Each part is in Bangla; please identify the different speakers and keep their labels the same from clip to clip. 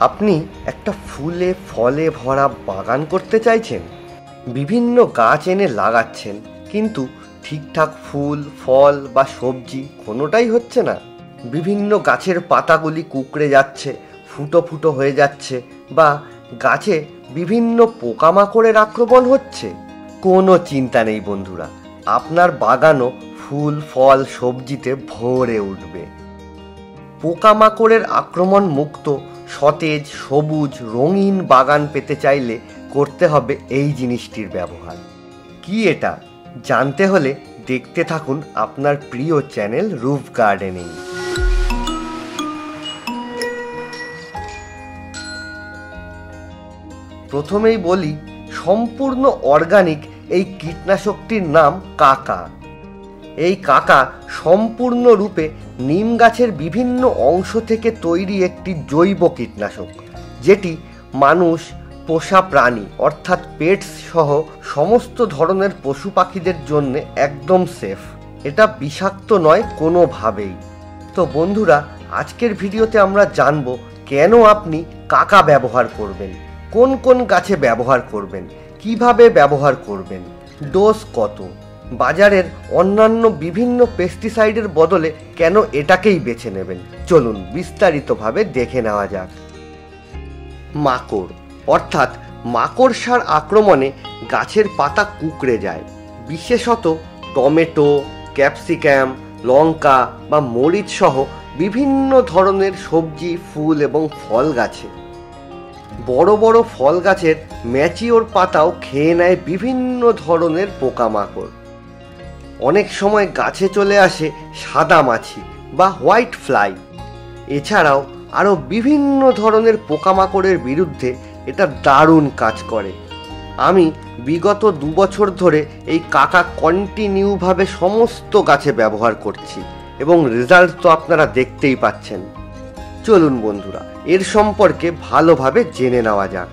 Speaker 1: আপনি একটা ফুলে ফলে ভরা বাগান করতে চাইছেন, বিভিন্ন গাছ এনে লাগাচ্ছেন, কিন্তু ঠিকঠাক ফুল ফল বা সবজি কোনোটাই হচ্ছে না। বিভিন্ন গাছের পাতাগুলি কুঁকড়ে যাচ্ছে, ফুটো ফুটো হয়ে যাচ্ছে, বা গাছে বিভিন্ন পোকামাকড়ের আক্রমণ হচ্ছে। কোনো চিন্তা নেই বন্ধুরা, আপনার বাগানও ফুল ফল সবজিতে ভরে উঠবে। পোকামাকড়ের আক্রমণ মুক্ত সতেজ সবুজ রঙিন বাগান পেতে চাইলে করতে হবে এই জিনিসটির ব্যবহার। কি এটা জানতে হলে দেখতে থাকুন আপনার প্রিয় চ্যানেল রুফ গার্ডেনিং। প্রথমেই বলি, সম্পূর্ণ অর্গানিক এই কীটনাশকটির নাম কাকা। এই কাকা সম্পূর্ণরূপে নিম গাছের বিভিন্ন অংশ থেকে তৈরি একটি জৈব কীটনাশক, যেটি মানুষ, পোষা প্রাণী অর্থাৎ পেটস সহ সমস্ত ধরনের পশু পাখিদের জন্য একদম সেফ। এটা বিষাক্ত নয় কোনোভাবেই। তো বন্ধুরা, আজকের ভিডিওতে আমরা জানব কেন আপনি কাকা ব্যবহার করবেন, কোন কোন গাছে ব্যবহার করবেন, কিভাবে ব্যবহার করবেন, ডোজ কত, বাজারের অন্যান্য বিভিন্ন পেস্টিসাইডের বদলে কেন এটাকেই বেছে নেবেন। চলুন বিস্তারিতভাবে দেখে নেওয়া যাক। মাকড় অর্থাৎ মাকড়সার আক্রমণে গাছের পাতা কুঁকড়ে যায়, বিশেষত টমেটো, ক্যাপসিকাম, লঙ্কা বা মরিচ সহ বিভিন্ন ধরনের সবজি, ফুল এবং ফল গাছে। বড় বড় ফল গাছের ম্যাচিওর পাতাও খেয়ে নেয় বিভিন্ন ধরনের পোকামাকড়। অনেক সময় গাছে চলে আসে সাদা মাছি বা হোয়াইট ফ্লাই। এছাড়াও আরও বিভিন্ন ধরনের পোকামাকড়ের বিরুদ্ধে এটা দারুণ কাজ করে। আমি বিগত 2 বছর ধরে এই কাকা কন্টিনিউভাবে সমস্ত গাছে ব্যবহার করছি এবং রেজাল্ট তো আপনারা দেখতেই পাচ্ছেন। চলুন বন্ধুরা, এর সম্পর্কে ভালোভাবে জেনে নেওয়া যাক।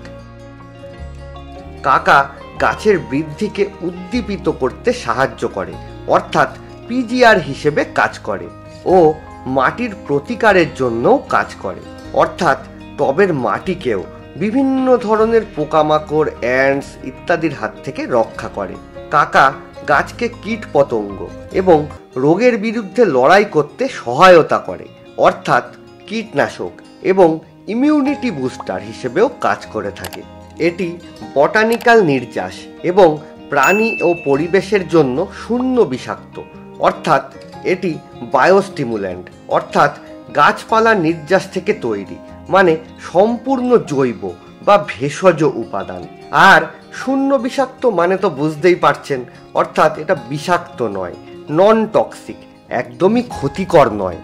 Speaker 1: কাকা গাছের বৃদ্ধিকে উদ্দীপিত করতে সাহায্য করে, অর্থাৎ পিজিআর হিসেবে কাজ করে, ও মাটির প্রতিকারের জন্যও কাজ করে, অর্থাৎ টবের মাটিকেও বিভিন্ন ধরনের পোকামাকড়, অ্যান্টস ইত্যাদির হাত থেকে রক্ষা করে। কাকা গাছকে কীট পতঙ্গ এবং রোগের বিরুদ্ধে লড়াই করতে সহায়তা করে, অর্থাৎ কীটনাশক এবং ইমিউনিটি বুস্টার হিসেবেও কাজ করে থাকে। এটি বটানিক্যাল নির্যাস এবং প্রাণী ও পরিবেশের জন্য শূন্য বিষাক্ত, অর্থাৎ এটি বায়োস্টিমুল্যান্ট অর্থাৎ গাছপালা নির্যাস থেকে তৈরি, মানে সম্পূর্ণ জৈব বা ভেষজ উপাদান। আর শূন্য বিষাক্ত মানে তো বুঝতেই পারছেন, অর্থাৎ এটা বিষাক্ত নয়, নন টক্সিক, একদমই ক্ষতিকর নয়।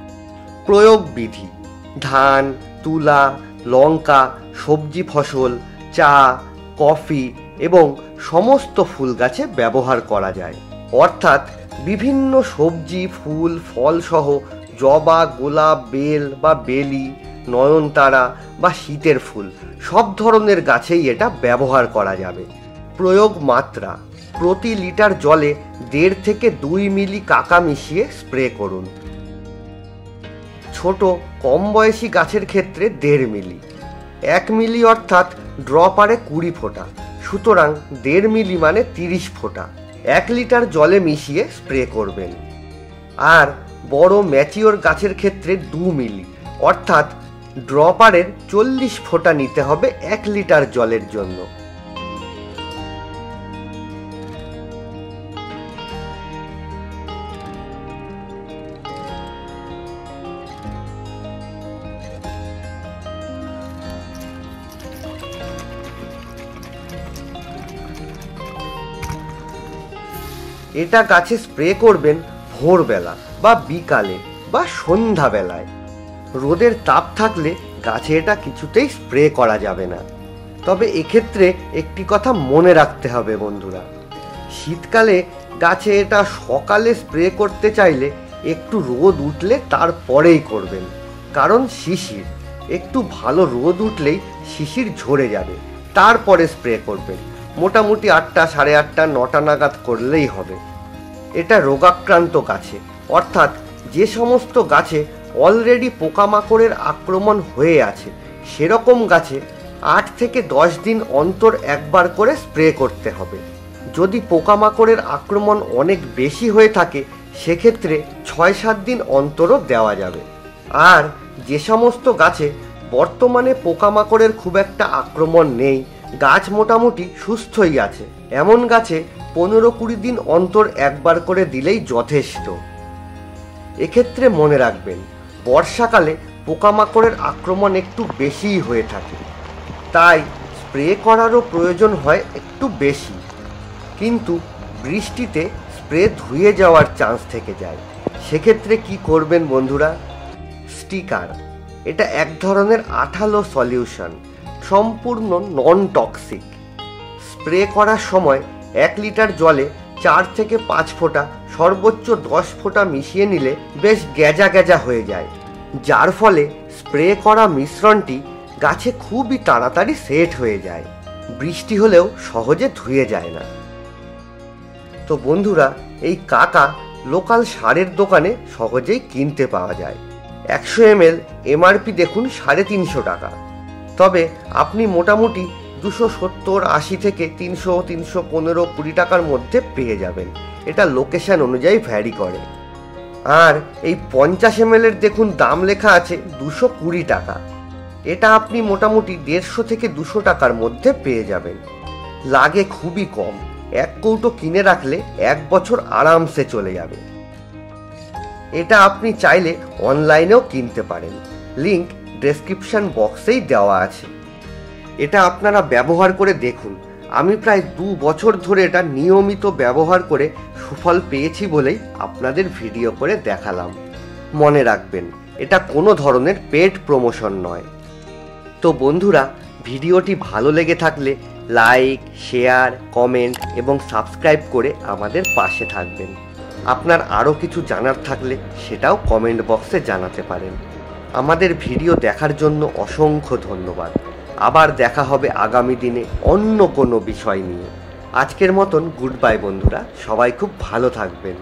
Speaker 1: প্রয়োগ বিধি: ধান, তুলা, লঙ্কা, সবজি ফসল, চা, কফি এবং সমস্ত ফুল গাছে ব্যবহার করা যায়, অর্থাৎ বিভিন্ন সবজি, ফুল, ফল সহ জবা, গোলাপ, বেল বা বেলি, নয়নতারা বা শীতের ফুল সব ধরনের গাছেই এটা ব্যবহার করা যাবে। প্রয়োগ মাত্রা: প্রতি লিটার জলে 1.5 থেকে 2 মিলি কাকা মিশিয়ে স্প্রে করুন। ছোট কম বয়সী গাছের ক্ষেত্রে 1.5 মিলি, 1 মিলি অর্থাৎ ড্রপারে 20 ফোঁটা, সুতরাং 1.5 মিলি মানে 30 ফোঁটা 1 লিটার জলে মিশিয়ে স্প্রে করবেন। আর বড় ম্যাচিওর গাছের ক্ষেত্রে 2 মিলি অর্থাৎ ড্রপারের 40 ফোঁটা নিতে হবে 1 লিটার জলের জন্য। এটা গাছে স্প্রে করবেন ভোরবেলা বা বিকালে বা সন্ধ্যাবেলায়। রোদের তাপ থাকলে গাছে এটা কিছুতেই স্প্রে করা যাবে না। তবে এক্ষেত্রে একটি কথা মনে রাখতে হবে বন্ধুরা, শীতকালে গাছে এটা সকালে স্প্রে করতে চাইলে একটু রোদ উঠলে তারপরেই করবেন, কারণ শিশির, একটু ভালো রোদ উঠলেই শিশির ঝরে যাবে, তারপরে স্প্রে করবেন। মোটামুটি 8টা, 8:30, 9টা নাগাদ করলেই হবে। এটা রোগাক্রান্ত গাছে, অর্থাৎ যে সমস্ত গাছে অলরেডি পোকামাকড়ের আক্রমণ হয়ে আছে সেরকম গাছে 8 থেকে 10 দিন অন্তর একবার করে স্প্রে করতে হবে। যদি পোকামাকড়ের আক্রমণ অনেক বেশি হয়ে থাকে সেক্ষেত্রে 6-7 দিন অন্তরও দেওয়া যাবে। আর যে সমস্ত গাছে বর্তমানে পোকামাকড়ের খুব একটা আক্রমণ নেই, গাছ মোটামুটি সুস্থই আছে, এমন গাছে 15-20 দিন অন্তর একবার করে দিলেই যথেষ্ট। এক্ষেত্রে মনে রাখবেন, বর্ষাকালে পোকামাকড়ের আক্রমণ একটু বেশিই হয়ে থাকে, তাই স্প্রে করারও প্রয়োজন হয় একটু বেশি। কিন্তু বৃষ্টিতে স্প্রে ধুয়ে যাওয়ার চান্স থেকে যায়, সেক্ষেত্রে কি করবেন বন্ধুরা? স্টিকার, এটা এক ধরনের আঠালো সলিউশন, সম্পূর্ণ নন টক্সিক। স্প্রে করার সময় 1 লিটার জলে 4 থেকে 5 ফোঁটা, সর্বোচ্চ 10 ফোঁটা মিশিয়ে নিলে বেশ গ্যাজা গ্যাজা হয়ে যায়, যার ফলে স্প্রে করা মিশ্রণটি গাছে খুবই তাড়াতাড়ি সেট হয়ে যায়, বৃষ্টি হলেও সহজে ধুয়ে যায় না। তো বন্ধুরা, এই কাকা লোকাল সারের দোকানে সহজেই কিনতে পাওয়া যায়। 100 ml এমআরপি দেখুন 350 টাকা, তবে আপনি মোটামুটি 270-80 থেকে 300-315-20 টাকার মধ্যে পেয়ে যাবেন, এটা লোকেশন অনুযায়ী ভ্যারি করে। আর এই 50 ml এর দেখুন দাম লেখা আছে 220 টাকা, এটা আপনি মোটামুটি 150 থেকে 200 টাকার মধ্যে পেয়ে যাবেন, লাগে খুবই কম, 1 কৌটো কিনে রাখলে 1 বছর আরামসে চলে যাবে। এটা আপনি চাইলে অনলাইনেও কিনতে পারেন, লিংক ডেসক্রিপশন বক্সেই দেওয়া আছে। এটা আপনারা ব্যবহার করে দেখুন, আমি প্রায় 2 বছর ধরে এটা নিয়মিত ব্যবহার করে সুফল পেয়েছি বলেই আপনাদের ভিডিও করে দেখালাম। মনে রাখবেন, এটা কোনো ধরনের পেড প্রমোশন নয়। তো বন্ধুরা, ভিডিওটি ভালো লেগে থাকলে লাইক, শেয়ার, কমেন্ট এবং সাবস্ক্রাইব করে আমাদের পাশে থাকবেন। আপনার আরও কিছু জানার থাকলে সেটাও কমেন্ট বক্সে জানাতে পারেন। আমাদের ভিডিও দেখার জন্য অসংখ্য ধন্যবাদ। আবার দেখা হবে আগামী দিনে অন্য কোনো বিষয় নিয়ে। আজকের মতন গুড বাই বন্ধুরা, সবাই খুব ভালো থাকবেন।